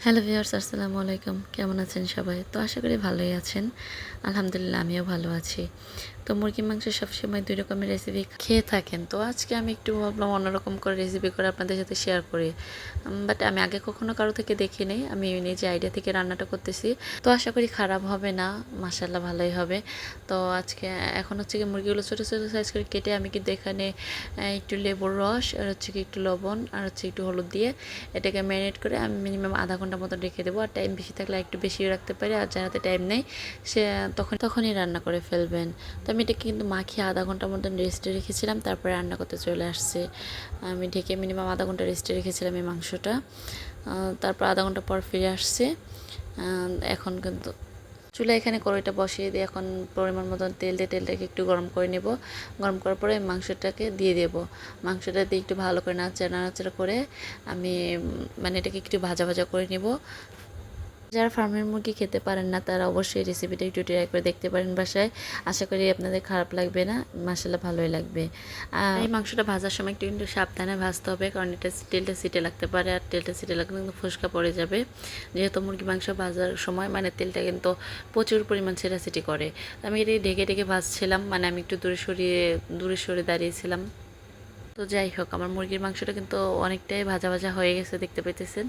Hello viewers, আসসালামু আলাইকুম। কেমন আছেন সবাই? তো আশা করি ভালোই আছেন। আলহামদুলিল্লাহ আমিও ভালো আছি। তো মুরগির মাংস সবসময় ২ রকমের রেসিপি খেয়ে থাকেন। তো আজকে আমি একটু ভাবলাম অন্যরকম করে রেসিপি করে আপনাদের সাথে শেয়ার করি। বাট আমি আগে কখনো কারো থেকে দেখি নাই। আমি নিজে আইডিয়া থেকে রান্নাটা করতেছি। তো আশা করি খারাপ হবে না। মাশাআল্লাহ ভালোই হবে। তো আজকে এখন হচ্ছে গিয়ে মুরগিগুলো ছোট, ছোট সাইজ করে কেটে আমি কিন্তু এখানে একটু লেবুর রস আর হচ্ছে কি একটু লবণ আর হচ্ছে একটু হলুদ দিয়ে এটাকে ম্যারিনেট করে আমি মিনিমাম আধা ঘন্টা মতো রেখে দেবো। আর টাইম বেশি থাকলে একটু বেশিও রাখতে পারি, আর যার হাতে টাইম নেই সে তখনই রান্না করে ফেলবেন। তো আমি এটাকে কিন্তু মাখিয়ে আধা ঘন্টার মতন রেস্টে রেখেছিলাম, তারপরে রান্না করতে চলে আসছে। আমি ঢেকে মিনিমাম আধা ঘন্টা রেস্টে রেখেছিলাম এই মাংসটা। তারপর আধা ঘন্টা পর ফিরে আসছে। এখন কিন্তু চুলা এখানে কড়াইটা বসিয়ে দিয়ে এখন পরিমাণ মতন তেল দিয়ে তেলটাকে একটু গরম করে নেব। গরম করার পরে মাংসটাকে দিয়ে দেব। মাংসটা দিয়ে একটু ভালো করে নাড়াচাড়া করে আমি মানে এটাকে একটু ভাজা ভাজা করে নেব। যারা ফার্মের মুরগি খেতে পারেন না তারা অবশ্যই রেসিপিটা একটু ট্রাই করে দেখতে পারেন বাসায়। আশা করি আপনাদের খারাপ লাগবে না, মাশাআল্লাহ ভালোই লাগবে। আর এই মাংসটা ভাজার সময় একটু সাবধানে ভাজতে হবে, কারণ এটা তেলটা সিটে লাগতে পারে, আর তেলটা সিটে লাগলে কিন্তু ফোসকা পড়ে যাবে। যেহেতু মুরগি মাংস ভাজার সময় মানে তেলটা কিন্তু প্রচুর পরিমাণ ছেঁড়াছিটি করে। আমি এটা ঢেকে ঢেকে ভাজছিলাম, মানে আমি একটু দূরে সরে দাঁড়িয়েছিলাম। তো যাই হোক, আমার মুরগির মাংসটা কিন্তু অনেকটাই ভাজা ভাজা হয়ে গেছে, দেখতে পাইতেছেন।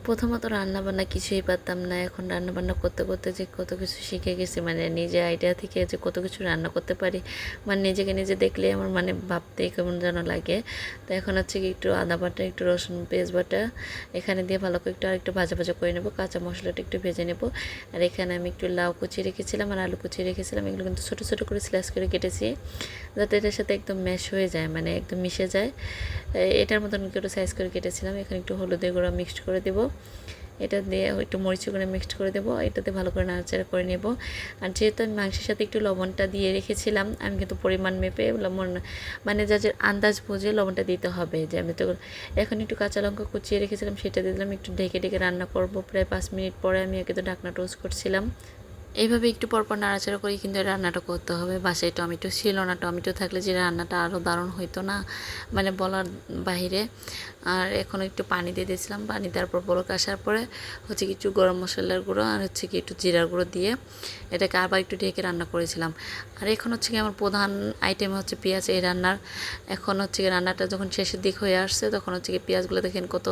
প্রথমত রান্নাবান্না কিছুই পারতাম না, এখন রান্নাবান্না করতে করতে যে কত কিছু শিখে গেছি, মানে নিজে আইডিয়া থেকে যে কত কিছু রান্না করতে পারি, মানে নিজেকে নিজে দেখলে আমার মানে ভাবতেই কেমন যেন লাগে। তো এখন হচ্ছে কি একটু আদা বাটা, একটু রসুন পেঁয়াজ বাটা এখানে দিয়ে ভালো করে একটু ভাজা ভাজা করে নেবো। কাঁচা মশলাটা একটু ভেজে নেব। আর এখানে আমি একটু লাউ কুচিয়ে রেখেছিলাম আর আলু কুচিয়ে রেখেছিলাম, এগুলো কিন্তু ছোটো ছোটো করে স্লাইস করে কেটেছি, যাতে এটার সাথে একদম ম্যাশ হয়ে যায়, মানে একদম মিশে যায়। এটার মতন একটু সাইজ করে কেটেছিলাম। এখানে একটু হলুদের গুঁড়া মিক্সড করে দেবো, এটা দিয়ে একটু মরিচ করে মিক্সড করে দেবো, এটাতে ভালো করে নাড়াচাড়া করে নেব। আর যেহেতু আমি মাংসের সাথে একটু লবণটা দিয়ে রেখেছিলাম, আমি কিন্তু পরিমাণ মেপে লবণ মানে যার আন্দাজ বুঝে লবণটা দিতে হবে। যে আমি তো এখন একটু কাঁচা লঙ্কা কুচিয়ে রেখেছিলাম, সেটা দিয়ে দিলাম। একটু ঢেকে ঢেকে রান্না করব প্রায় 5 মিনিট পরে। আমি কিন্তু ঢাকনা টোস্ট করছিলাম। এইভাবে একটু পরপর নাড়াচাড়া করে কিন্তু রান্নাটা করতে হবে। বাসায় টমেটো ছিল না, টমেটো থাকলে যে রান্নাটা আরও দারুণ হইতো না, মানে বলার বাহিরে। আর এখন একটু পানি দিয়ে দিয়েছিলাম, পানি দেওয়ার পর বলক আসার পরে হচ্ছে কিছু গরম মশলার গুঁড়ো আর হচ্ছে কি একটু জিরার গুঁড়ো দিয়ে এটাকে আবার একটু ঢেকে রান্না করেছিলাম। আর এখন হচ্ছে কি আমার প্রধান আইটেম হচ্ছে পেঁয়াজ এই রান্নার। এখন হচ্ছে কি রান্নাটা যখন শেষের দিক হয়ে আসছে, তখন হচ্ছে কি পেঁয়াজগুলো দেখেন কত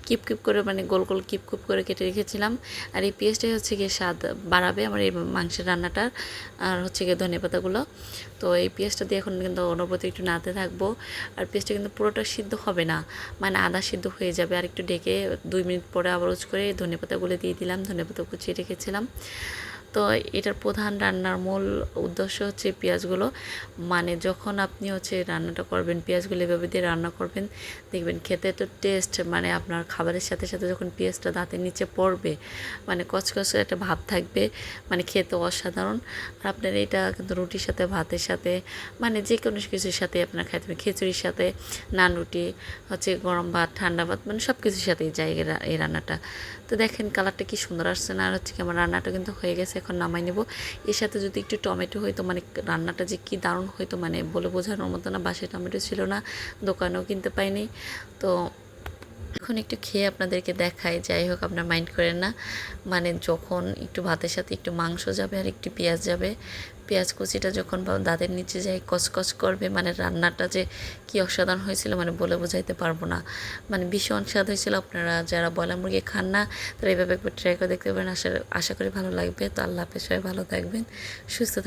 কিপ কিপ করে, মানে গোল গোল কিপ কিপ করে কেটে রেখেছিলাম। আর এই পেঁয়াজটাই হচ্ছে গিয়ে স্বাদ বাড়াবে আমার এই মাংসের রান্নাটার। আর হচ্ছে গিয়ে ধনেপাতাগুলো। তো এই পেঁয়াজটা দিয়ে এখন কিন্তু অনবরত একটু নাড়তে থাকবো। আর পেঁয়াজটা কিন্তু পুরোটা সিদ্ধ হবে না, মানে আধা সিদ্ধ হয়ে যাবে। আর একটু ঢেকে 2 মিনিট পরে আবার করে ধনেপাতাগুলো দিয়ে দিলাম, ধনেপাতা কুচিয়ে রেখেছিলাম। তো এটার প্রধান রান্নার মূল উদ্দেশ্য হচ্ছে পেঁয়াজগুলো, মানে যখন আপনি হচ্ছে রান্নাটা করবেন পেঁয়াজগুলো এভাবে দিয়ে রান্না করবেন, দেখবেন খেতে তো টেস্ট, মানে আপনার খাবারের সাথে সাথে যখন পেঁয়াজটা দাঁতের নিচে পড়বে, মানে কচকচে একটা ভাব থাকবে, মানে খেতে অসাধারণ। আর আপনার এটা কিন্তু রুটির সাথে, ভাতের সাথে, মানে যে কোনো কিছুর সাথে আপনার খাইতে হবে, খিচুড়ির সাথে, নান রুটি, হচ্ছে গরম ভাত, ঠান্ডা ভাত, মানে সব কিছুর সাথেই যায় এই রান্নাটা। তো দেখেন কালারটা কি সুন্দর আসছে না। আর হচ্ছে কি আমার রান্নাটা কিন্তু হয়ে গেছে, এখন নামাই নেব। এর সাথে যদি একটু টমেটো হইতো, মানে রান্নাটা যে কি দারুণ হইতো, মানে বলে বোঝানোর মতো না। বাসায় টমেটো ছিল না, দোকানেও কিনতে পাইনি। তো এখন একটু খেয়ে আপনাদেরকে দেখাই, যাই হোক আপনার মাইন্ড করেন না। মানে যখন একটু ভাতের সাথে একটু মাংস যাবে আর একটু পেঁয়াজ যাবে, পেঁয়াজ কুচিটা যখন দাঁতের নিচে যায় কচকচ করবে, মানে রান্নাটা যে কি অসাধারণ হয়েছিল, মানে বলে বোঝাইতে পারবো না। মানে ভীষণ স্বাদ হয়েছিল। আপনারা যারা ব্রয়লার মুরগি খান না তারা এইভাবে একবার ট্রাই করে দেখতে পারেন। আশা করি ভালো লাগবে। তো আল্লাহ হাফেজ, সবাই ভালো থাকবেন, সুস্থ থাকবেন।